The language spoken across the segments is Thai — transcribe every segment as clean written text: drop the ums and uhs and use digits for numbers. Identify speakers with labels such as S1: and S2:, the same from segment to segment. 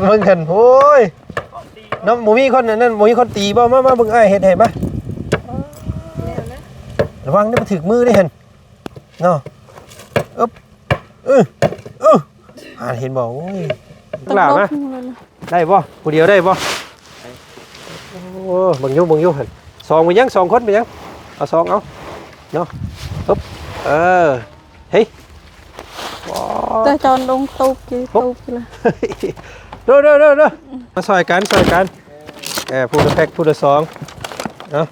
S1: มึงเห็นโอ้ยน้องหมูมีคนนั่นหมูมีคนตีบ่มาเบิ่งไอ้เห็ดเห็นปะระวังได้มาถึกมือได้เห็นเนาะอึ๊บเห็นบ่โอ้ยกล้ามาได้บ่ผู้เดียวได้บ่โอ้บังยุเห็นสองไปยังสองคนไปยังเอาสองเอาเนาะอึ๊บเฮ้ย
S2: แต่จอนลงตูบกี่เลย
S1: เด้อมาซอยกันพูดละแพ็กพูดละสองเนาะ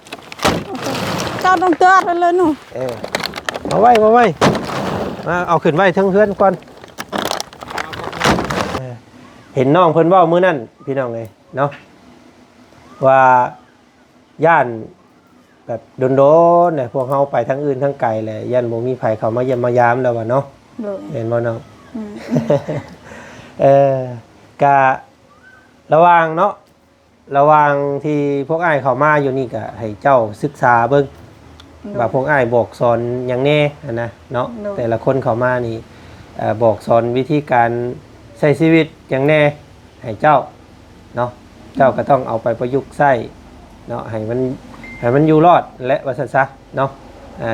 S2: จอนลงเตือนเลยหนู
S1: มาไว้มาเอาขึ้นไว้ทั้งเพื่อนก่อนเห็นน้องเพิ่นว่ามื้อนั้นพี่น้องเลยเนาะว่าย่านแบบโดนๆเนี่ยพวกเฮาไปทั้งอื่นทั้งไกลแหละย่านบ่มีไผเข้ามาเยี่ยมมายามแล้วว่าเนาะเห็นบ่น้องกะระวังเนาะระวังที่พวกอ้ายเข้ามาอยู่นี่ก็ให้เจ้าศึกษาเบิ่งว่าพวกอ้ายบอกสอนอย่างแน่นะเนาะแต่ละคนเข้ามานี่บอกสอนวิธีการใช้ชีวิตอย่างแน่ให้เจ้าเนาะเจ้าก็ต้องเอาไปประยุกต์ใช้เนาะให้มันอยู่รอดและว่าซั่นซะเนาะ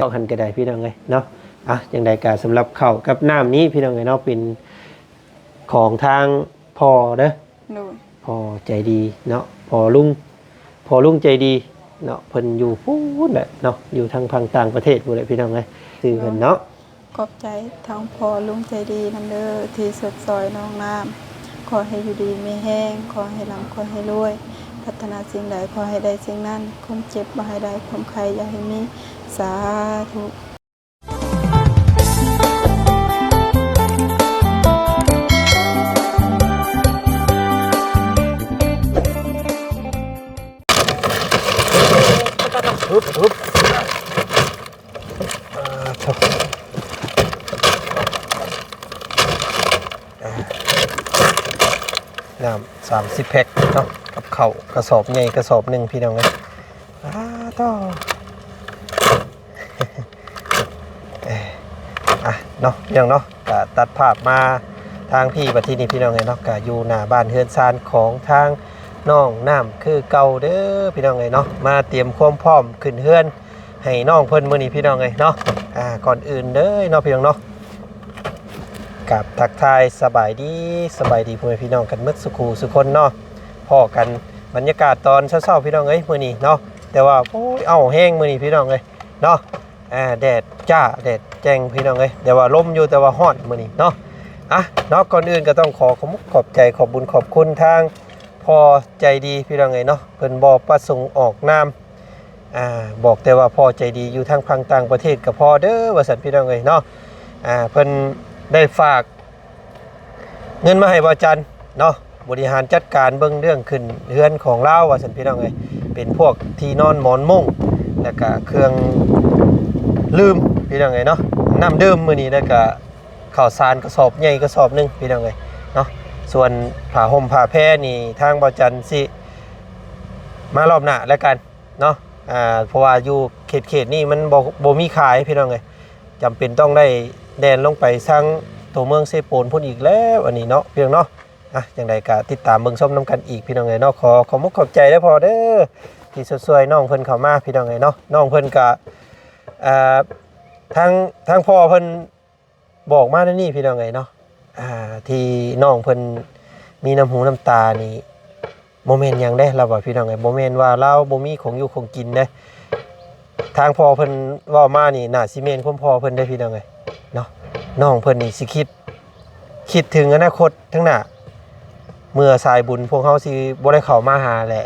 S1: ต้องหันกระไดพี่น้องเอ้ยเนาะอย่างใดก็สำหรับข้าวกับน้ำนี้พี่น้องเอ้ยเนาะเป็นของทางพ่อเด้อพ่อใจดีเนาะพ่อลุงใจดีเนาะเพิ่นอยู่พูดแหละเนาะอยู่ทางพังต่างประเทศพูดเลยพี่น้องเอ้ยซื้อเพิ่นเนาะ
S2: ขอบใจทางพ่อลุงใจดีนำเด้อที่สดซอยน้องน้ำขอให้อยู่ดีไม่แห้งขอให้ร่ำขอให้รวยพัฒนาสิ่งใดขอให้ได้สิ่งนั้นความเจ็บบ่ให้ได้ความใครอย่าให้มีสาธุน้ำ30 แพ็คเนาะกับข้าวกระสอบใหญ่กระสอบหนึ่งพี่น้องเลยต่อเนาะพี่น้องเนาะก็ตัดภาพมาทางพี่บัดที่นี่พี่น้องเลยเนาะก็อยู่หน้าบ้านเฮือนซานของทางน้องน้ำคือเก่าเด้อพี่น้องเลยเนาะมาเตรียมความพร้อมขึ้นเฮือนให้น้องเพิ่นมื้อนี้พี่น้องเลยเนาะก่อนอื่นเด้อเนาะพี่น้องเนาะกับทักทายสบายดีพ่อแม่พี่น้องกันหมดสุขสุคนเนาะพ่อกันบรรยากาศตอนเช้าๆพี่น้องเอ้ยมื้อนี้เนาะแต่ว่าโอ้ยเอาแห้งมื้อนี้พี่น้องเอ้ยเนาะแดดจ้าแดดแจ้งพี่น้องเอ้ยแต่ว่าลมอยู่แต่ว่าร้อนมื้อนี้เนาะเนาะก่อนอื่นก็ต้องขอบใจขอบบุญขอบคุณทางพ่อใจดีพี่น้องเอ้ยเนาะเพิ่นบ่ประสงค์ออกนามบอกแต่ว่าพ่อใจดีอยู่ทางพังต่างประเทศก็พอเด้อว่าซั่นพี่น้องเอ้ยเนาะเพิ่นได้ฝากเงินมาให้บ่จันเนาะบริหารจัดการเบิ่งเรื่องขึ้นเฮือนของเราว่าซั่นพี่น้องเอ้ยเป็นพวกที่นอนหมอนมุ้งแล้วก็เครื่องลืมพี่น้องเอ้ยเนาะน้ำดื่มมื้อนี้แล้วก็ข้าวสารกระสอบใหญ่กระสอบนึงพี่น้องเอ้ยเนาะส่วนผ้าห่มผ้าแพรนี่ทางบ่จันสิมารอบหน้าแล้วกันเนาะเพราะว่าอยู่เขตนี่มันบ่มีขายพี่น้องเอ้ยจำเป็นต้องได้แดนลงไปสร้างตัวเมืองเซโปนพุ่นอีกแล้วอันนี้เนาะเพียงเนาะอย่างไรก็ติดตามเบิ่งส้มน้ำกันอีกพี่น้องเอ้ยเนาะขอมุกขอบใจได้พอเด้อที่สวยๆน้องเพิ่นเข้ามาพี่น้องเอ้ยเนาะน้องเพิ่นก็ทางพ่อเพิ่นบอกมานี่พี่น้องเอ้ยเนาะที่น้องเพิ่นมีน้ำหูน้ำตานี่โมเมนต์ยังได้เราว่าพี่น้องเอ้ยโมเมนต์ว่าเราบ่มีของอยู่ของกินเด้ทางพ่อเพิ่นเว้ามานี่น่าสิแม่นความพ่อเพิ่นได้พี่น้องเอ้ยเนาะน้องเพิ่นนี่สิคิดถึงอนาคตทั้งหน้าเมื่อสายบุญพวกเขาสิบ่ได้เข้ามาหาแหละ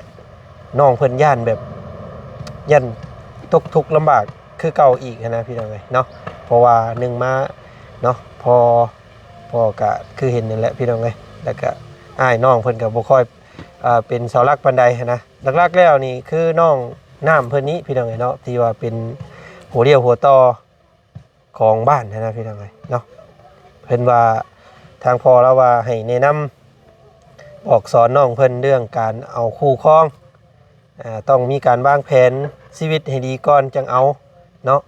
S2: น้องเพิ่นย่านแบบย่านตกทุกข์ลำบากคือเก่าอีกนะพี่น้องเอ้ยเนาะเพราะว่านึงมาเนาะพอก็คือเห็นนั่นแหละพี่น้องเอ้ยแล้วก็อ้ายน้องเพิ่นก็บ่ค่อยเป็นเสาหลักปานใดนะหลักๆแล้วนี่คือน้องน้ำเพิ่นนี้พี่น้องเอ้ยเนาะที่ว่าเป็นหัวเรี่ยวหัวต่อของบ้านนะพี่น้องเอ้ยเนาะเพิ่นว่าทางพ่อแล้วว่าให้แนะนำบอกสอนน้องเพิ่นเรื่องการเอาคู่ครองต้องมีการวางแผนชีวิตให้ดีก่อนจังเอาเนาะ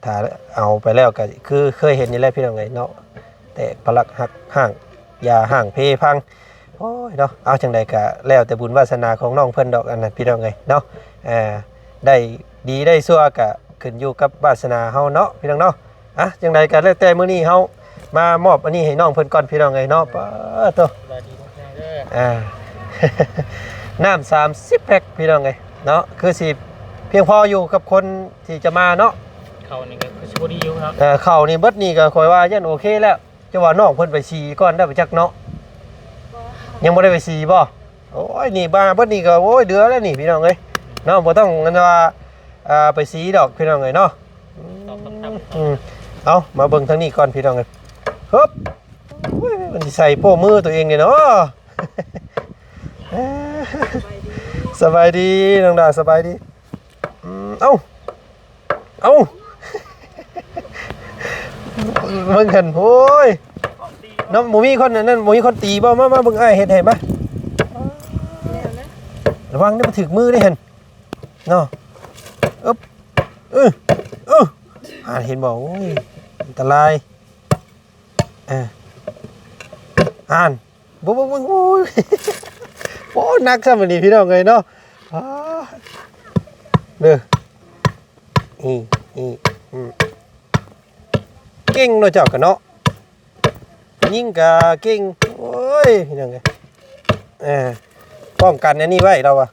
S2: ถ้าเอาไปแล้วก็คือเคยเห็นนี่แหละพี่น้องเอ้ยเนาะแต่พลักหักห่างอย่าห่างเพพัง โอ้ยเนาะเอาจังใดก็แล้วแต่บุญวาสนาของน้องเพิ่นดอกอันนั้นพี่น้องเอ้ยเนาะได้ดีได้ชั่วก็ขึ้นอยู่กับวาสนาเฮาเนาะพี่น้องเนาะอ่ะจังใดก็แล้วแต่มื้อนี้เฮามามอบอันนี้ให้น้องเพิ่นก่อนพี่น้องเอ้ยเนาะป้าโตน้ำ30แพ็คพี่น้องเอ้ยเนาะคือสิเพียงพออยู่กับคนที่จะมาเนาะ
S3: เขานี่ก็คือชิบดีอยู่ครับ
S2: เข้านี่เบิดนี่ก็ค่อยว่ายันโอเคแล้วจะว่าน้องเพิ่นไปฉี่ก่อนได้ไปจักเนาะยังบ่ได้ไปฉี่บ่โอ้ยนี่บ้าเบิดนี่ก็โอ้ยเดือแล้วนี่พี่น้องเอ้ยเนาะบ่ต้องงั้นว่าไปฉี่ดอกพี่น้องเอ้ยเนาะเอามาเบิ่งทางนี้ก่อนพี่น้องเอ้ยฮึบอุ้ยมันสิใส่โป้มือตัวเองนี่เนาะสบายดีน้องดาสบายดีเอ้าเบิ่งกันโอ้ยน้องบ่มีคนนั่นบ่มีคนตีบ่มาเบิ่งอ้ายเฮ็ดให้มาระวังเด้บ่ถึกมือเด้หั่นเนาะอึ๊บเห็นบ่โอ้ยอันตรายอ่านบ่โอ้ยโอ้นักซะมื้อนี้พี่น้องเอ้ยเนาะเด้อเก่งเนาะเจ้ากันเนาะยิ่งกะเก่งโอ้ยพี่น้องเอ้ยป้องกันอันนี้ไว้เราอะ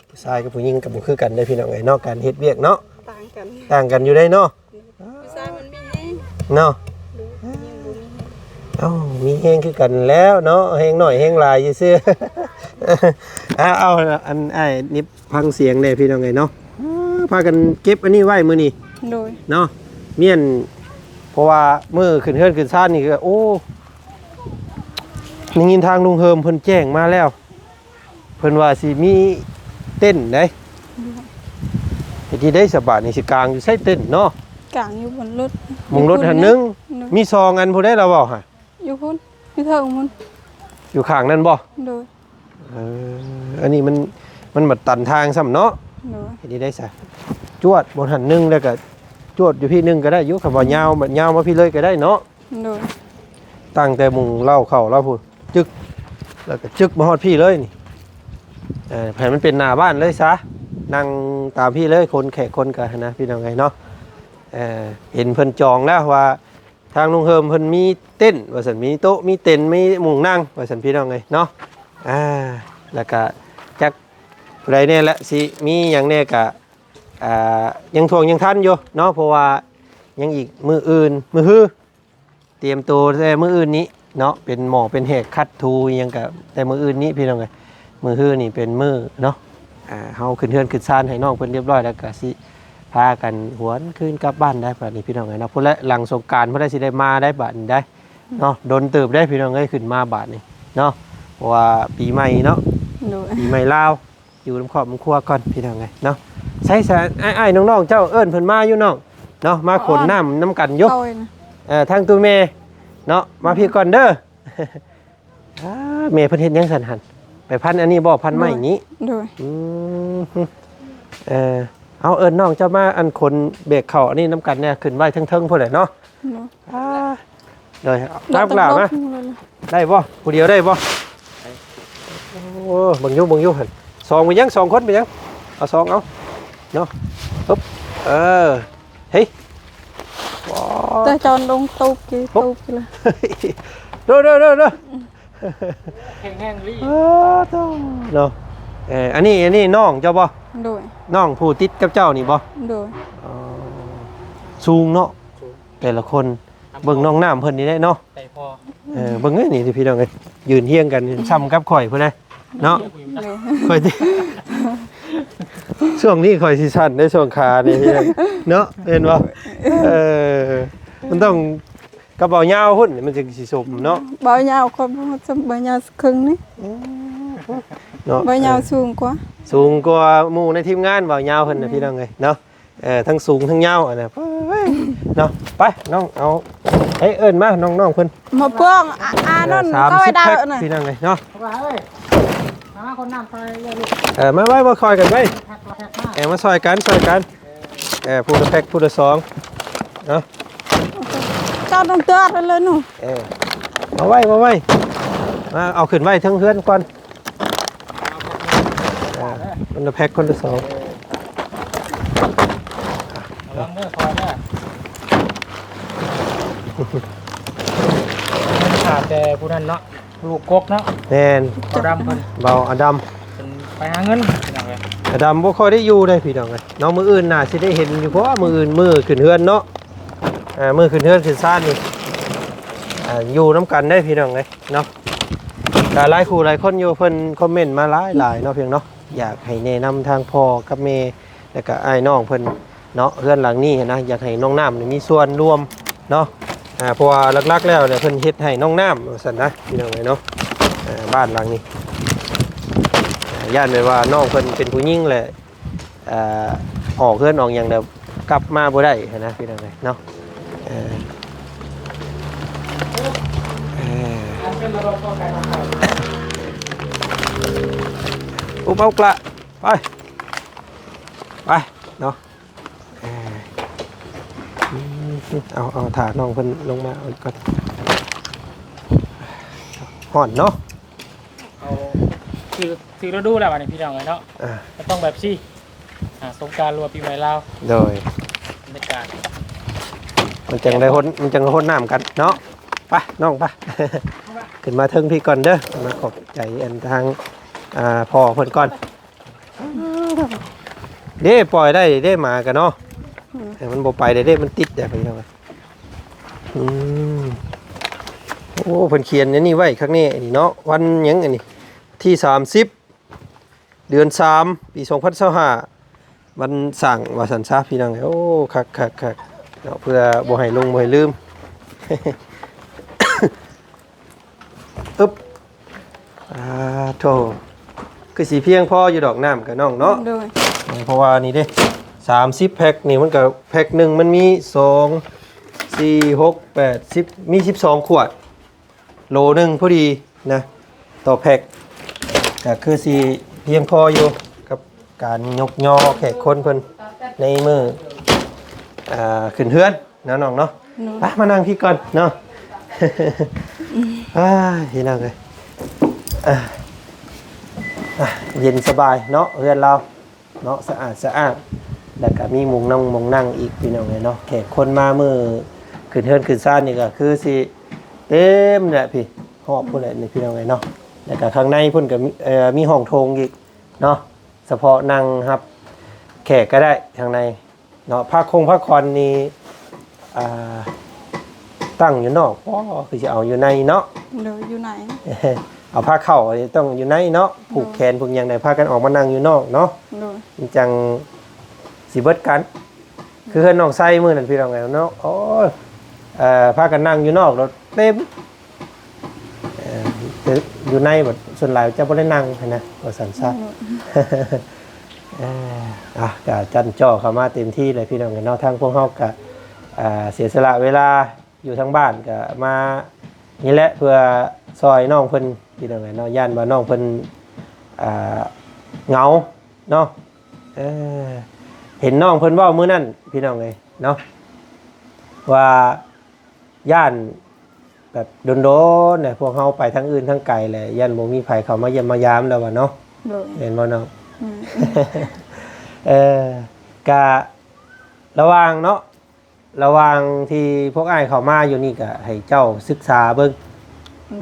S2: ผู้ชายกับผู้หญิงกับบ่คือกันได้พี่น้องเอ้ยเนาะการเฮ็ดเวียกเนาะต่างกันอยู่ได้เนาะ
S4: ผู้ชายมันมีแฮง
S2: เนาะมีแฮงคือกันแล้วเนาะแฮงน้อยแฮงหลายซื่อเอาอันอ้ายนิบฟังเสียงได้พี่น้องเอ้ยเนาะพากันเก็บอันนี้ไว้มื้อนี้
S4: โดย
S2: เนาะเมียนเพราะว่ามื้อขึ้นเฮือนขึ้นซ่านนี่ก็โอ้ได้ยินทางลุงเฮิมเพิ่นแจ้งมาแล้วเพิ่นว่าสิมีเต้นได้ที่ได้สบายนี่สิกลางอยู่ใส่เต้นเนาะ
S4: กลางอยู่บนรถ
S2: มุงรถหันนึงมีซองอันผู้ได้เราบ่ฮะ
S4: อยู่พุ่นอยู่เทิงพุ่น
S2: อยู่ข้างนั่นบ่
S4: โดย
S2: อันนี้มันบัดตันทางซ้ำเนาะ
S4: โดย
S2: ที่ได้ซะจวดบนหันนึงแล้วก็จวดอยู่พี่นึงก็ได้อยู่คำว่ายาวบัดยาวมาพี่เลยก็ได้เนาะ
S4: โดย
S2: ตั้งแต่มุงเล่าเข้าเล่าพูดจึกแล้วก็จึกมาฮอดพี่เลยนี่แผ่นมันเป็นหน้าบ้านเลยซะนั่งตามพี่เลยคนแขกคนกันนะพี่น้องไงเนาะเห็นเพิ่นจองแล้วว่าทางลุงเฮิมเพิ่นมีเต้นว่าสันมีโต๊ะมีเต็นมีมุงนั่งว่าสันพี่น้องไงเนาะแล้วก็จักไรเนี่ยละสิมีอย่างเนี่ยก็ยังทวงยังทันอยู่เนาะเพราะว่ายังอีกมืออื่นมือฮื้อเตรียมตัวแต่มืออื่นนี้เนาะเป็นหมอเป็นเหตุคัดทูยังกับแต่มืออื่นนี้พี่น้องไงมือฮื้อนี่เป็นมือเนาะเฮาขึ้นเฮือนขึ้นซ่านให้น้องเพิ่นเรียบร้อยแล้วก็สิพากันหวนขึ้นกลับบ้านได้บัดนี้พี่น้องเอ้ยเนาะพุ่นละหลังสงกรานต์เพิ่นได้สิได้มาได้บัดนี้ได้เนาะโดนเติบได้พี่น้องเอ้ยขึ้นมาบัดนี้เนาะเพราะว่าปีใหม่เนาะปีใหม่ลาวอยู่นำครอบครัวก่อนพี่น้องเอ้ยเนาะใส่อ้ายๆน้องๆเจ้าเอิ้นเพิ่นมาอยู่น้องเนาะมาขนน้ำน้ำกันอยู่ทางตัวแม่เนาะมาพี่ก่อนเด้อแม่เพิ่นเฮ็ดหยังซั่นหั่นไปพันอันนี้บ่พันไม้นี้
S4: โดย
S2: เอาเอิญน้องเจ้ามาอันคนเบรกเข่าอันนี้น้ำกันเนี่ยขึ้นไว้เทิงๆพอเลยเนาะเลยรับกล่าวนะได้บ่ผู้เดียวได้บ่โอ้บังยุหันสองไปยังสองคนไปยังเอาสองเอาเนาะปุ๊บเฮ้ย
S4: แต่จอนลงตูบกี่เลย
S2: เด้อ
S3: แห้งๆรี
S2: เนาะอันนี้น้องเจ้าบ่
S4: โดย
S2: น้องผู้ติดกับเจ้านี่บ่
S4: โดย
S2: สูงเนาะแต่ละคนเบิ่งน้องน้ำเพิ่นนี่ได้เนาะ
S3: ใจพอ
S2: เบิ่งนี่พี่น้องเอ้ยยืนเฮียงกันซ้ำกับข่อยพุ่นนะเนาะข่อยช่วงนี้ข่อยสิสั่นได้ช่วงขานี่พี่เนาะเห็นบ่มันต้องกระเป๋ายาวพุ่นมันจึงสิสมเนาะ
S4: เบายาวคนเบายาวครึ่งนี่เบายาวสูงกว่า
S2: หมู่ในทีมงานเบายาวเพิ่นน่ะพี่น้องเอ้ยเนาะทั้งสูงทั้งยาวอันน่ะเนาะไปน้องเอาเอิ้นมาน้องๆเพิ่น
S4: มาเพิ่งนั่นเข้าไปดาวน่ะ
S2: พี่น้องเอ้ยเนาะ
S3: มาคนน้ำใส่ลูก
S2: มาไว้มาคอยกันไว้มาซอยกันผู้ละแพ็คผู้ละ2เนาะ
S4: เจ้าต้องเตือนเลยหนู
S2: มาไว้มาเอาขึ้นไว้ทั้งเฮือนก่อนคนละแพ็คคนละสอง
S3: ระวังเด้อคอยเด้อขาดแต่ผู้นั้นเนาะลูกกกเนาะ
S2: แน่น
S3: เขาดำเพิ่น
S2: เบาอดัม
S3: เป็นไปหาเงินเป็นยังไง
S2: อดัมบ่ค่อยได้อยู่ได้พี่น้องเลยน้องมืออื่นน่ะสิได้เห็นอยู่เพราะว่ามืออื่นมือขึ้นเฮือนเนาะมือขึ้นเฮือนขึ้นซ่านนี่อยู่น้ำกันได้พี่น้องเลยเนาะแต่หลายคู่หลายคนอยู่เพิ่นคอมเมนต์มาหลายเนาะเพียงเนาะอยากให้แนะนำทางพ่อกับแม่แล้วก็อ้ายน้องเพิ่นเนาะเฮือนหลังนี้นะอยากให้น้องน้ำนี่มีส่วนร่วมเนาะเพราะว่าหลักๆแล้วเนี่ยเพิ่นเฮ็ดให้น้องน้ำว่าซั่นนะพี่น้องเลยเนาะบ้านหลังนี้ย่านเลยว่าน้องเพิ่นเป็นผู้หญิงแหละออกเฮือนออกหยังเดี๋ยวกลับมาบ่ได้นะพี่น้องเลยเนาะ
S3: เป็นระบบต่อไปของเขา
S2: อุบเอากละไปเนาะเอาถาน้องเพิ่นลงมาเอาก่อนห่อนเนาะ
S3: เอาคือเราดูแล้ววันนี้พี่น้องเลยเนาะก็ต้องแบบซี่สงกรานต์รัวปีใหม่ลาว
S2: โดย
S3: บรรยากาศ
S2: มันจังได้หดน้ำกันเนาะไปน้องไป ขึ้นมาเทิงพี่ก่อนเด้อมาขอบใจอันทางพ่อเพิ่นก่อนเด้ปล่อยได้เด้มากันเนาะแต่มันบ่ไปเด้มันติดแต่พี่น้องโอ้เพิ่นเขียนนี่ไว้ข้างนี้นี่เนาะวันหยังอันนี้ที่30เดือน3ปี2025วันสั่งว่าสันซาพี่น้องโอ้คักเนาะเพื่อบ่ให้ลงบ่ให้ลืม อึ๊บโธ่คือสีเพียงพออยู่ดอกน้ำกับน้องเนาะ
S4: โดย
S2: เพราะว่านี่เด้30แพ็คนี่มันก็แพ็คหนึ่งมันมี2 4 6 8 10มี12ขวดโลนึงพอดีนะต่อแพ็คก็คือสีเพียงพออยู่กับการยกย่อแขกคนเพิ่นในมือขึ้นเฮือนนะน้องเนาะไปมานั่งพี่ก่อนเนาะ พี่น้องเลยเย็นสบายเนาะเรือนเราเนาะสะอาดแล้วก็มีมุงนั่งอีกพี่น้องเลยเนาะแขกคนมามือขึ้นเฮือนขึ้นซ่านนี่ก็คือสิเต็มแหละพี่หอบพุ่นแหละนี่พี่น้องเลยเนาะแล้วก็ข้างในพุ่นก็มีห้องโถงอีกเนาะเฉพาะนั่งครับแขกก็ได้ข้างในเนาะผ้าคอนนี่ตั้งอยู่นอกคือจะเอาอยู่ในเนาะ
S4: โดยอยู่ไหน
S2: เอาผ้าเข่าต้องอยู่ในเนาะผูกแขนผูกอย่างใดผ้ากันออกมานั่งอยู่นอกเนาะ
S4: โดย
S2: จังสีเบิดกันคือเพื่อนน้องไส้มือนั่นพี่น้องไงเนาะโอ้ผ้ากันนั่งอยู่นอกรถเต็มอยู่ในแบบส่วนหลายจะไม่ได้นั่งนะก็สันซ่ากะจันจ่อเข้ามาเต็มที่เลยพี่น้องกันเนาะทางพวกเขากะเสียสละเวลาอยู่ทั้งบ้านกะมานี่แหละเพื่อซอยน้องเพิ่นพี่น้องเนาะย่านว่าน้องเพิ่นเหงาเนาะเห็นน้องเพิ่นเว้ามื้อนั้นพี่น้องเลยเนาะว่าย่านแบบโดนๆเนี่ยพวกเฮาไปทั้งอื่นทั้งไกลแหละย่านบ่มีไผเข้ามาเยี่ยมมายามแล้วว่าเนาะ
S4: โดย
S2: เห็นบ่น้องกะระหว่างเนาะระหว่างที่พวกอ้ายเข้ามาอยู่นี่ก็ให้เจ้าศึกษาเบิ่ง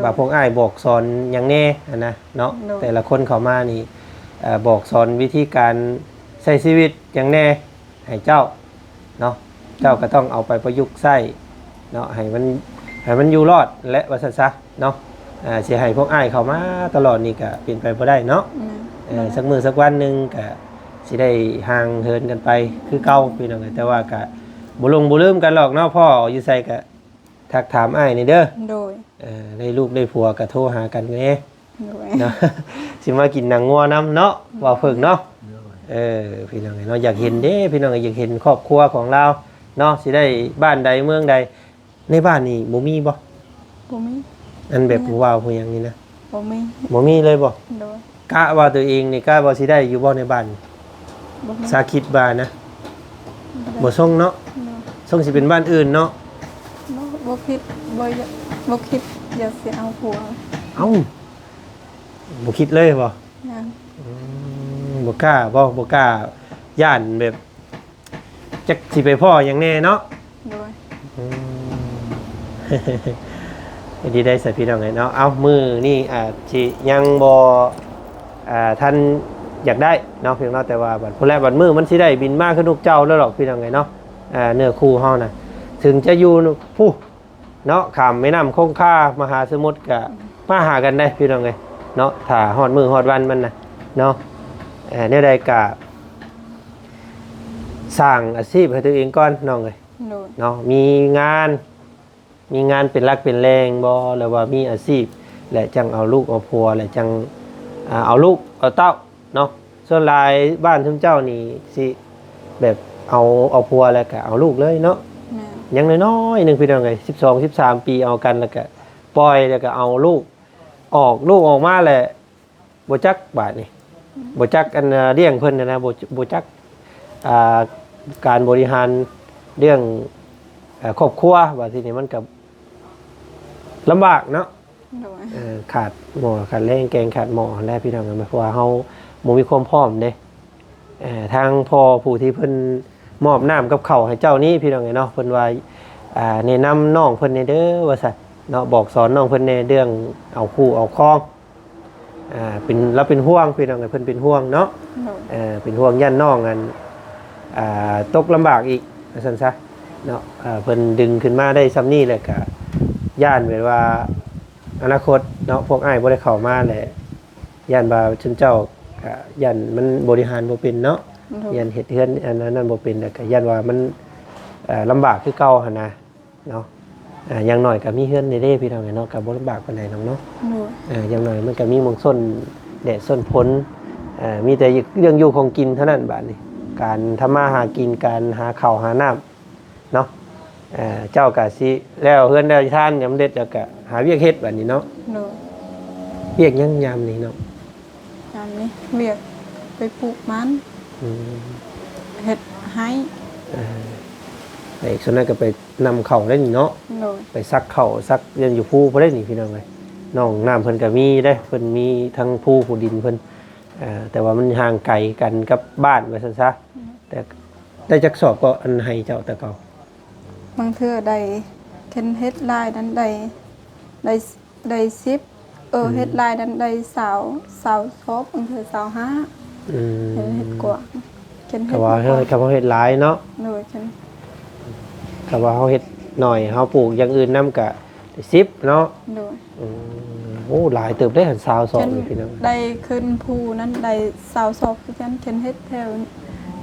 S2: ว่าพวกอ้ายบอกสอนอย่างแน่นะเนาะแต่ละคนเข้ามานี่บอกสอนวิธีการใช้ชีวิตอย่างแน่ให้เจ้าเนาะเจ้าก็ต้องเอาไปประยุกต์ใช้เนาะให้มันอยู่รอดและว่าซั่นซะเนาะสิให้พวกอ้ายเข้ามาตลอดนี่ก็เป็นไปบ่ได้เนาะสักมื้อสักวันหนึงก็สิได้ห่างเหินกันไปคือเก่าพี่น้องแต่ว่าก็บ่ลงบ่ลืมกันหรอกเนาะพ่ออยู่ไสก็ทักถามอ้ายนี่เด้อ
S4: โดย
S2: ได้ลูกได้ผัวก็โทรหากันแน่
S4: โดย
S2: เนาะ สิมากินหนังงัวน้ำเนาะว่าเพิ่งเนาะพี่น้องเนาะอยากเห็นเด้พี่น้องอยากเห็นครอบครัวของเราเนาะสิได้บ้านใดเมืองใดในบ้านนี่บ่มีบ่
S4: บ่มี
S2: อันแบบผู้ว่าผู้หยังนี่นะ
S4: บ่มี
S2: บ่มีเลยบ่
S4: โดย
S2: กะว่าตัวเองนี่กะว่าสิได้อยู่บ่ในบ้าน
S4: บ่มี
S2: สาคิดบ้านนะบ่ส่งเนาะส่งสิเป็นบ้านอื่นเนาะ
S4: บ่คิดบ่อยากบ่คิด เดี๋ยวสิเอาผัว
S1: เอ้าบ่คิดเลยบ่
S4: ยัง
S1: บ่กล้าบ่กล้าย่านแบบจักสิไปพ่อหยังแน่เนาะ
S4: โดย
S1: ดีได้สิพี่น้องไงเนาะเอามือนี่สิยังบ่ท่านอยากได้เนาะเพียงเนาะแต่ว่าบัดพุ่นแลบัดมือมันสิได้บินมาขึ้นลูกเจ้าแล้วหรอกพี่น้องไงเนาะเนื้อคู่เฮาน่ะถึงจะอยู่ผู้เนาะข้ามแม่น้ำคงคามหาสมุทรก็มาหากันได้พี่น้องไงเนาะถ้าฮอดมือฮอดวันมันน่ะเนาะแนวใดก็สร้างอาชีพให้ตัวเองก่อนน้องเอ้ย
S4: โดย
S1: เนาะมีงานเป็นหลักเป็นแรงบ่หรือว่ามีอาชีพและจังเอาลูกเอาผัวและจังเอาลูกเอาเต้าเนาะส่วนหลายบ้านทุกเจ้านี่สิแบบเอาผัวแล้วก็เอาลูกเลยเนาะ
S4: แม่
S1: ยังน้อยๆหนึงพี่น้องไง12 13ปีเอากันแล้วก็ปล่อยแล้วก็เอาลูกออกมาแหละบ่จักบาดนี่บ่จักอันเลี้ยงเพิ่นนะบ่จักการบริหารเรื่องครอบครัวว่าทีนี้มันกับลำบากเนาะ
S4: โดย
S1: ขาดหมอขาดแรงแกงขาดหมอแล้วพี่น้องกันเพราะว่าเฮาบ่มีความพร้อมเด้ทางพ่อผู้ที่เพิ่นมอบน้ำกับข้าวให้เจ้านี้พี่น้องเนาะเพิ่นว่าแนะนำน้องเพิ่นในเด้อว่าซั่นเนาะบอกสอนน้องเพิ่นในเรื่องเอาคู่เอาครองเป็นแล้วเป็นห่วงพี่น้องเพิ่นเป็นห่วงเนาะ
S4: โดย
S1: เป็นห่วงย่านน้องกันตกลำบากอีกว่าซั่นซะเนาะเพิ่นดึงขึ้นมาได้ซ้ำนี้แหละก็ย่านแบบว่าอนาคตเนาะพวกอ้ายบ่ได้เข้ามาแหละย่านว่าชนเจ้าก็ย่านมันบริหารบ่เป็นเนาะ
S4: โดย
S1: ย่านเฮ็ดเฮือนอันนั้นบ่เป็นแล้วก็ย่านว่ามันลำบากคือเก่าหั่นนะเนาะอย่างน้อยก็มีเฮือนได้เด้พี่น้องเนาะก็บ่ลำบากปานใดน้องเนาะ
S4: โดย
S1: อย่างน้อยมันก็มีหมองส้นแดดส้นพ้นมีแต่เรื่องอยู่ของกินเท่านั้นบาดนี้การทำมาหากินการหาข้าวหาน้ำเนาะเจ้ากะสิแล้วเฮือนได้ท่านยำเด็ดแล้วก็หาเวียกเฮ็ดบัดนี้เนาะ
S4: โดย
S1: เวียกยังยามนี้เนาะ
S4: ยามนี้เวียกไปปลูกมัน
S1: อืม
S4: เฮ็ดให้
S1: แต่อีกส่วนนั้นก็ไปนำเข้าวได้นี่เนาะ
S4: โดย
S1: ไปซักเข้าวซักเรียนอยู่ภูบ่ได้นี่พี่น้องเอ้ยน้องน้ำเพิ่นก็มีได้เพิ่นมีทั้งภูผู้ดินเพิ่นแต่ว่ามันห่างไกลกันกับบ้านว่าซั่นซะแต่ได้จักสอบก็อันให้เจ้าแต่เก่า
S4: บางเทื่อได้เข็นเฮ็ดลายนั้นได้10เฮ็ดลายนั้นได้สาวชอบบางเทื่อ25
S1: อืม
S4: เฮ็ดกว่าเข็นเฮ็
S1: ก็
S4: ด
S1: ว่าเฮ็ดก็บ่เฮ็ดหลายเนาะ
S4: โดยเข็น
S1: ก็ว่าเฮาเฮ็ดหน่อยเฮาปลูกอย่างอื่นนํก็10เนาะ
S4: โดย
S1: โอ้หลายเติบได้หัน22
S4: เข็น
S1: นี่พี่น้อง
S4: ได้ขึ้นภูนั้นได้สาวชอบคือกันเข็นเฮ็ดแ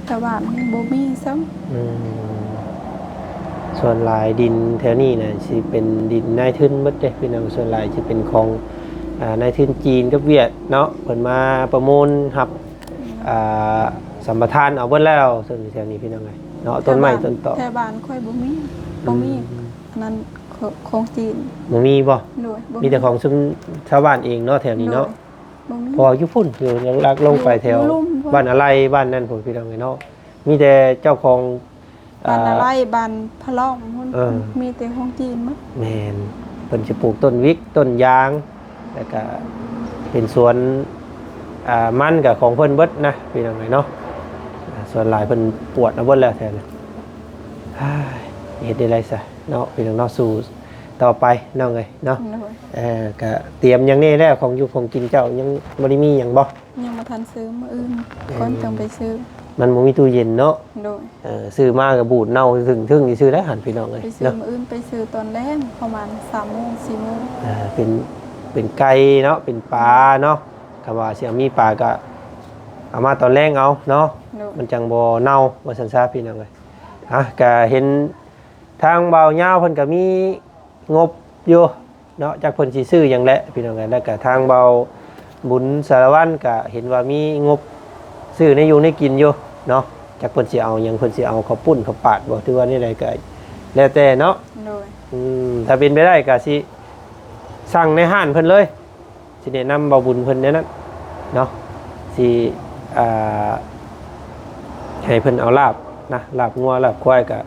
S4: ถวบ้านนี่บ่มีซ้ำ
S1: อืมส่วนหลายดินแถวนี้น่ะสิเป็นดินนายทุนหมดเด้พี่น้องส่วนหลายสิเป็นของนายทุนจีนกับเวียดเนาะเพิ่นมาประมูลรับสัมปทานเอาเบิดแล้วส่วนแถวนี้พี่น้องเอ้ยเนาะต้นไม้ต้นตอ
S4: แถวบ้านค่อยบ่มีอันนั้นของจีน
S1: บ่มีบ่
S4: โดยบ่
S1: มีแต่ของชุมชาวบ้านเองเนาะแถวนี้เนาะ
S4: บ่มี
S1: พออยู่พุ่นอยู่ลักลงไปแถว
S4: อยู่ลุ่มพุ่น
S1: บ้านอะไรบ้านนั้นพุ่นพี่น้องเอ้ยเนาะมีแต่เจ้าของ
S4: บ้านอะไรบ้านพะล่องพุ่น
S1: เออ
S4: มีแต่ของจีนหมด
S1: แมนเพิ่นจะปลูกต้นวิกต้นยางแล้วก็เป็นสวนมันกับของเพิ่นเบิดนะพี่น้องเอ้ยเนาะส่วนหลายเพิ่นปวดเอาเบิดแล้วแท้เลยเฮ็ดได้ไรซะเนาะพี่น้องเนาะสู่ต่อไปน้องเอ้ยเนาะ
S4: โดย
S1: ก็เตรียมหยังนี่แล้วของอยู่ของกินเจ้ายังบ่ได้มีหยังบ่
S4: ยังบ่ทันซื้อมื้ออื่นก่อนต้องไปซื้อ
S1: มันบ่มีตู้เย็นเนาะ
S4: โดย
S1: ซื้อมาก็บูดเน่าถึงสิซื้อได้หันพี่น้องเอ้ย
S4: ไปซื้อ
S1: เนาะ
S4: มื้ออื่นไปซื้อตอนแรกประมาณ3:00น 4:00น
S1: เป็นไก่เนาะเป็นปลาเนาะคำว่าเสียมีปลาก็เอามาตอนแรกเอาเนาะ
S4: โดย
S1: มันจังบ่เน่าว่าซั่นซะพี่น้องเอ้ยก็เห็นทางเบาเหย้าเพิ่นก็มีงบอยู่เนาะจากเพิ่นสิซื้อหยังแหละพี่น้องเอ้ยแล้วก็ทางเบาบุญสารวัตรก็เห็นว่ามีงบซื้อในอยู่ในกินอยู่เนาะจากเพิ่นสิเอาหยังเพิ่นสิเอาข้าวปุ้นข้าวปาดบ่ถือว่านี่ใดก็แล้วแต่เนาะ
S4: โดย
S1: ถ้าเป็นไปได้ก็สิสั่งในห้านเพิ่นเลยสิแนะนำเบาบุญเพิ่นแนวนั้นเนาะสิให้เพิ่นเอาลาบนะลาบงัวลาบควายก็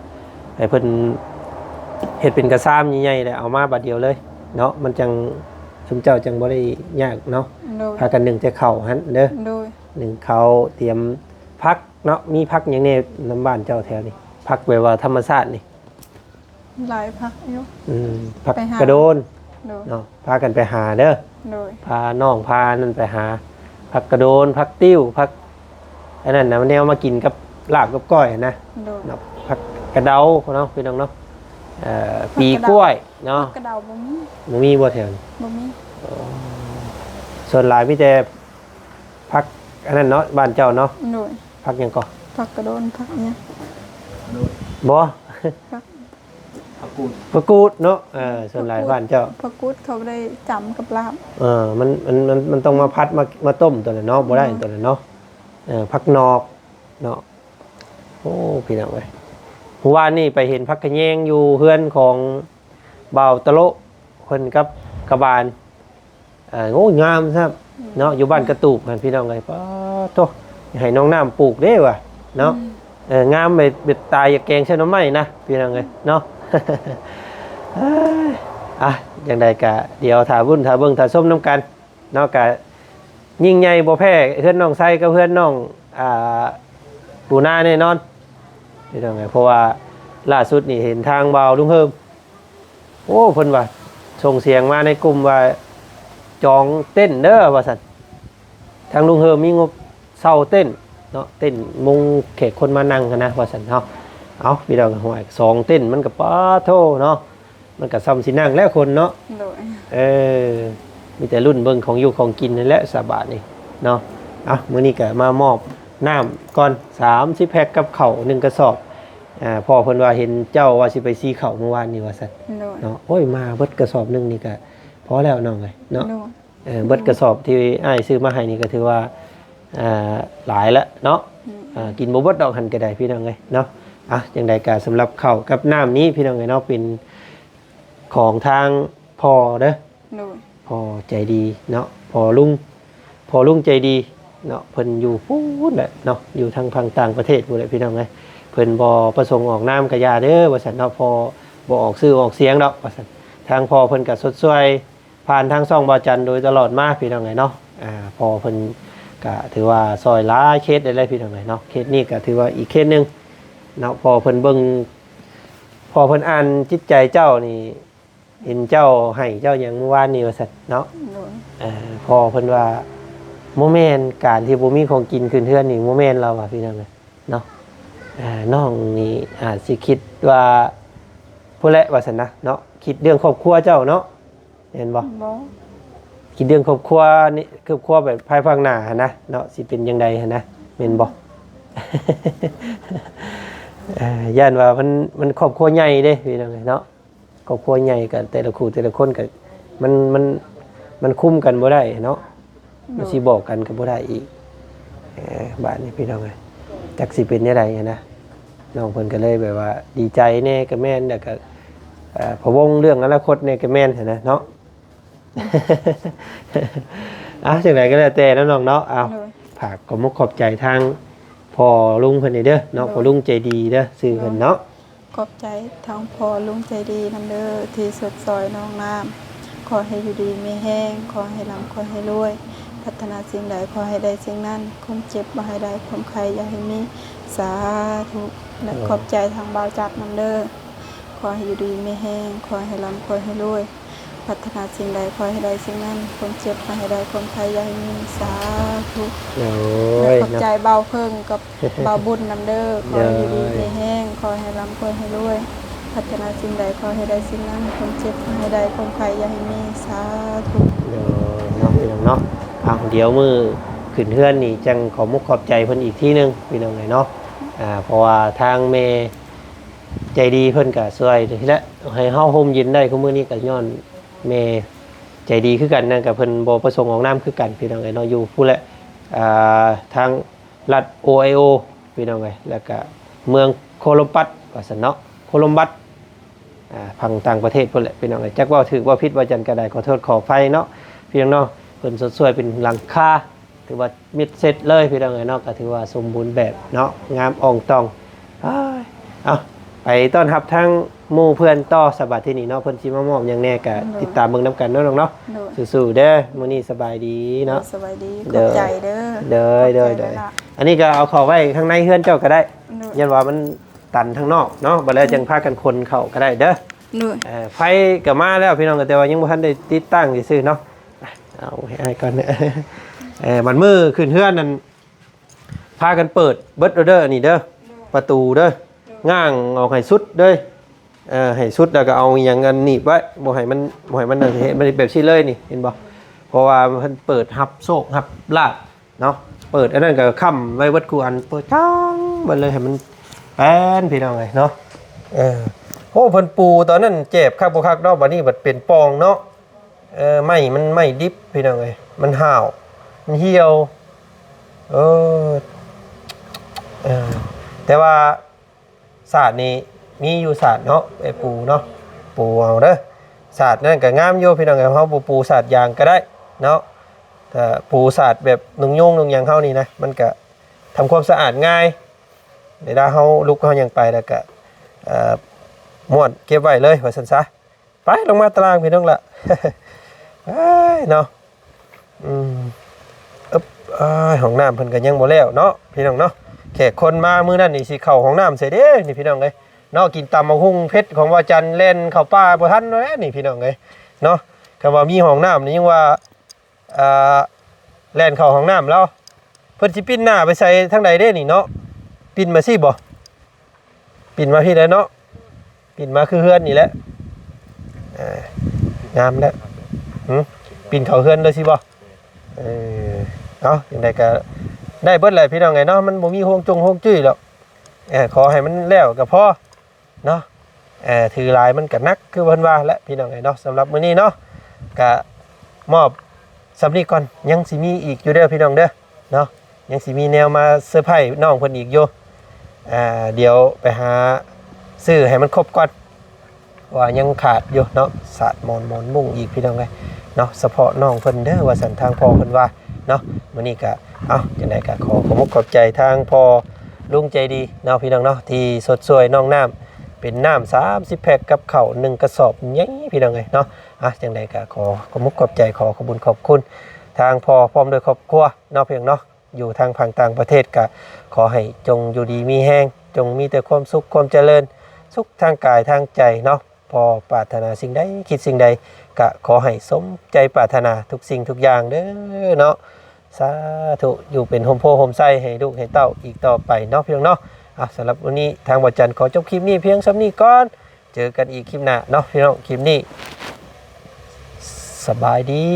S1: ให้เพิ่นเฮ็ดเป็นกระซ้ำใหญ่ๆแล้วเอามาบัดเดียวเลย เนาะมันจังชุมเจ้าจังบ่ได้ยากเนาะ
S4: โดย
S1: พากันหนึ่งจะเข้าหั่นเด้อ
S4: โดย
S1: หนึ่งเขาเตรียมพักเนาะมีพักหยังแน่น้ำบ้านเจ้าแถวนี้พักแบบว่าธรรมชาตินี่
S4: หลายพักอยู่
S1: พัก
S4: ไปหาก
S1: ระโดน
S4: โดย
S1: เนาะพากันไปหาเด้อ
S4: โดย
S1: พาน้องพานั่นไปหาพักกระโดนพักติ้วพักอันนั้นนะมันแนวมากินกับลาบกับก้อยนะ
S4: โดย
S1: เนาะพักกระเดาเนาะพี่น้องเนาะปีกล้วยเนาะ
S4: กระเดาบ่มี
S1: มันมีบ่แถวนี้
S4: บ่มี
S1: ส่วนหลายมีแต่พักอันนั้นเนาะบ้านเจ้าเนาะ
S4: โดย
S1: พักหยังก่อน
S4: พักกระโดนพักเนี้ย
S1: บ่
S4: พัก
S1: ประกูดเนาะส่วนหลายบ้านเจ้า
S4: พักกุดเขาได้จำกับลาบ
S1: มันต้องมาพัดมาต้มตัวนั้นเนาะบ่ได้ตัวนั้นเนาะพักนอกเนาะโอ้พี่น้องเอ้ยเมื่อวานนี่ไปเห็นพักกระแยงอยู่เฮือนของบ่าวตะโลเพิ่นกับกระบาลโอ้งามครับเนาะอยู่บ้านกระตูบกันพี่น้องเอ้ยป้าโตให้น้องน้ำปลูกเด้ว่ะเนาะงามไปเบ็ดตายอย่าแกงใช้น้ำไม้นะพี่น้องเอ้ยเนาะ อย่างใดกะเดี๋ยวถ่าบุญถ่าเบิ่งถ่าส้มน้ำกันเนาะกะยิ่งใหญ่บ่แพ้เพื่อนน้องไส้กับเพื่อนน้องปูนาแน่นอนนี่ทำไงเพราะว่าล่าสุดนี่เห็นทางเบาลุงเฮิมโอ้เพิ่นว่าส่งเสียงมาในกลุ่มว่าจองเต้นเด้อว่าซั่นทางลุงเฮิมมีงบเช่าเต้นเนาะเต้นมุงแขกคนมานั่งกันนะว่าซั่นเนาะเอาพี่น้องห่วย2เต้นมันก็ป้าโทเนาะมันก็ซ้ำสินั่งแล้วคนเนาะ
S4: โดย
S1: มีแต่รุ่นเบิ่งของอยู่ของกินนี่แหละสบายนี่เนาะมื้อนี้ก็มามอบน้ำก่อน30แพ็คกับข้าว1กระสอบพ่อเพิ่นว่าเห็นเจ้าว่าสิไปซีข้าวเมื่อวานนี่ว่าซั่น
S4: โดย
S1: เนาะโอ้ยมาเบิดกระสอบหนึงนี่ก็พอแล้วน้องเอ้ยเนาะ
S4: โดย
S1: เบิดกระสอบที่อ้ายซื้อมาให้นี่ก็ถือว่าหลายแล้วเนาะกินบ่เบิดดอกหันก็ได้พี่น้องเอ้ยเนาะจังใดก็สำหรับข้าวกับน้ำนี้พี่น้องเอ้ยเนาะเป็นของทางพ่อเด้อ
S4: โดย
S1: พอใจดีเนาะพอลุงใจดีเนาะเพิ่นอยู่พูดแหละเนาะอยู่ทางพังต่างประเทศพูดแหละพี่น้องไงเพิ่นบ่ประสงค์ออกนามกะยาเด้อว่าซั่นเนาะพอบ่ออกชื่อออกเสียงดอกว่าซั่นทางพอเพิ่นก็สดช่วยผ่านทางช่องบ่จันโดยตลอดมาพี่น้องไงเนาะพอเพิ่นก็ถือว่าซอยหลายเคสได้เลยพี่น้องไงเนาะเคสนี้ก็ถือว่าอีกเคสนึงเนาะพอเพิ่นเบิ่งพอเพิ่นอ่านจิตใจเจ้านี่เห็นเจ้าให้เจ้าอย่างเมื่อวานนี้ว่าซั่นเนาะ
S4: โดย
S1: พอเพิ่นว่าโมเมนต์การที่บ่มีของกินขึ้นเทือนนี่โมเมนต์เราอะพี่น้องเนาะน้องนี่อาจสิคิดว่าผู้แลว่าซั่นนะเนาะคิดเรื่องครอบครัวเจ้าเนาะเห็นบ่
S4: บ่
S1: คิดเรื่องครอบครัวนี่ครอบครัวแบบภายภาคหน้าหั่นนะเนาะสิเป็นจังไดหั่นนะแม่นบ่ ย่านว่ามันครอบครัวใหญ่เด้พี่น้องเนาะครอบครัวใหญ่กันแต่ละคู่แต่ละคนก็มันคุ้มกันบ่ได้เนาะมันสิบอกกันก็บ่ได้อีกบ้านนี้พี่น้องจักสิเป็นจังไดนะน้องเพิ่นก็เลยแบบว่าดีใจแน่ก็แม่นแต่ก็พะวงเรื่องอนาคตเนี่ยก็แม่นหั่นนะเนาะ จังไดก็แล้วแต่น้องเนาะเอา
S4: โดย
S1: ฝากขอบมุกขอบใจทางพ่อลุงเพิ่นนี่เด้อเนาะพ่อลุงใจดีเด้อชื่อเพิ่นเนาะ
S4: ขอบใจทางพ่อลุงใจดีนำเด้อที่สดซอยน้องน้ำขอให้อยู่ดีไม่แห้งขอให้ร่ำขอให้รวยพัฒนาสิ่งใดขอให้ได้สิ่งนั้นความเจ็บบ่ให้ได้ความใครอย่าให้มีสาธุและขอบใจทางบ่าวจักนำเด้อขอให้อยู่ดีไม่แห้งขอให้ร่ำขอให้รวยพัฒนาสิ่งใดขอให้ได้สิ่งนั้นความเจ็บบ่ให้ได้ความใครอย่าให้มีสาธุ
S1: โอ้
S4: และ
S1: ย
S4: ขอบใจ
S1: เนาะ
S4: เบาเพิ่งกับ เบาบุญนำเด้อขอให้อยู่ดีไม่แห้งขอให้ร่ำขอให้รวยพัฒนาสิ่งใดขอให้ได้สิ่งนั้นความเจ็บขอให้ได้ความใครอย่าให้มีสาธุ
S1: เนาะพี่น้องเนาะเดี๋ยวมือขึ้นเฮือนนี่จังขอมุกขอบใจเพิ่นอีกที่นึงพี่น้องเนาะเพราะว่าทางเมใจดีเพิ่นก็ช่วยทีละให้เฮาห่มเย็นได้คือมื้อนี้ก็ย้อนเมใจดีคือกันนั่นกับเพิ่นบ่ประสงค์ออกนามคือกันพี่น้องเนาะอยู่ผู้ละทางรัฐโอไอโอพี่น้องแล้วก็เมืองโคลัมบัสว่าซั่นเนาะโคลัมบัสพังต่างประเทศพุ่นแหละพี่น้องจักว่าถูกว่าผิดว่าจันก็ได้ขอโทษขออภัยเนาะพี่น้องเนาะเพิ่นสดสวยเป็นหลังคาถือว่ามิดเสร็จเลยพี่น้องเนาะก็ถือว่าสมบูรณ์แบบเนาะงามอ่องตองเอาไปต้อนรับทั้ง หมู่เพื่อนต่อสบัดที่นี่เนาะเพิ่นสิมามอบหยังแน่ก็ติดตามเบิ่งนํกันเนาะน้องเนาะ
S4: โดย
S1: สู้ๆเด้อมื้อนี้สบายดีเนาะ
S4: สบายดีข
S1: เด้
S4: อ
S1: อ
S4: บใจเด้อ
S1: เด้อ
S4: ขอบใจ
S1: เด้อ
S4: หลาย
S1: อันนี้ก็เอาเข้าไว้ข้างในเฮือนเจ้าก็ได้
S4: โดย
S1: ยันว่ามันตันข้างนอกเนาะบ่แล้วจังพากันคนเข้าก็ได้เด้อ
S4: โดย
S1: ไฟก็มาแล้วพี่น้องก็แต่ว่ายังบ่ทันได้ติดตั้งซื่อๆเนาะเอาให้อ้ายก่อนเนี่ย มันมือขึ้นเฮือนนั่นพากันเปิดเบิดเด้อนี่เด้อประตูเด้อง่างออกให้สุดเด้อให้สุดแล้วก็เอาอหย่างกันหนีบไว้บ่ให้มันนั่นเห็นมันแบบซี่เลยนี่เห็นบ่เพราะว่ามันเปิดหับโซกหับลากเนาะเปิดอันนั้นก็ค้ำไว้เบิดกูอันเปิดจังมันเลยให้มันแป้นพี่น้องเอ้ยเนาะโอ้เพิ่นปูตอนนั้นเจ็บคักบ่คักเนาะบัดนี้บัดเป็นปองเนาะมันไม่ดิบพี่น้องเอ้ยมันห่าวมันเหี่ยวแต่ว่าศาสตร์นี้มีอยู่ศาสตร์เนาะไอ้ปูเนาะปูเอาเด้อศาสตร์นั่นก็งามอยู่พี่น้องเอ้ยเฮาบ่ปูศาสตร์ยางก็ได้เนาะแต่ปูศาสตร์แบบนุ่งโยงนุ่งหยังเฮานี่นะมันก็ทำความสะอาดง่ายเวลาเฮาลุกเฮายังไปแล้วก็ม้วนเก็บไว้เลยว่าซั่นซะไปลงมาตารางพี่น้องละ เนาะห้องน้ำเพิ่นก็ยังบ่แล้วเนาะพี่น้องเนาะแขกคนมามื้อนั้นนี่สิเข้าห้องน้ำเสียเด้นี่พี่น้องเอ้ยเนาะกินตำบักหุ่งเพชรของว่าจันเล่นเข้าป่าบ่ทันแล้วนี่พี่น้องเอ้ยเนาะคำว่ามีห้องน้ำนี่ยังว่าแล่นเข้าห้องน้ำแล้วเพิ่นสิปิ้นหน้าไปใส่ทางใดเด้นี่เนาะปิ้นมาสิบ่ปิ้นมาพี่ได้เนาะปิ้นมาคือเฮือนนี่แหละงามแล้วปิ้นเข้าเฮือนเลยสิบ่เนาะอย่างไรก็ได้เบิดเลยพี่น้องไงเนาะมันบ่มีห่วงจุ้ยหรอกขอให้มันแล้วก็พอเนาะถือลายมันก็นักคือเพิ่นว่าและพี่น้องไงเนาะสำหรับมื้อนี้เนาะก็มอบสำนี้ก่อนยังสิมีอีกอยู่เด้อพี่น้องเด้อเนาะยังสิมีแนวมาเซอร์ไพรส์น้องเพิ่นอีกอยู่เดี๋ยวไปหาซื้อให้มันครบก่อนว่ายังขาดอยู่เนาะสาดหมอนมุ้งอีกพี่น้องไงเนาะเฉพาะน้องเพิ่นเด้อว่าสันทางพ่อเพิ่นว่าเนาะมื้อนี้ก็จังได๋ก็ขอขอบใจทางพ่อลุงใจดีเนาะพี่น้องเนาะที่สดสวยน้องน้ำเป็นน้ำ30แพ็คกับข้าว1กระสอบใหญ่พี่น้องเอ้ยเนาะจังได๋ก็ขอขอบใจขอบคุณขอบคุณทางพ่อพร้อมด้วยครอบครัวเนาะพี่น้องเนาะอยู่ทางฝั่งต่างประเทศก็ขอให้จงอยู่ดีมีแห้งจงมีแต่ความสุขความเจริญสุขทางกายทางใจเนาะพอปรารถนาสิ่งใดคิดสิ่งใดก็ขอให้สมใจปรารถนาทุกสิ่งทุกอย่างเด้อเนาะสาธุอยู่เป็นโฮมโพโฮมไส้ให้ลูกให้เต้าอีกต่อไปเนาะเพียงเนาะสำหรับวันนี้ทางบ่จันขอจบคลิปนี้เพียงซ้ำนี้ก่อนเจอกันอีกคลิปหน้าเนาะพี่น้องคลิปนี้สบายดี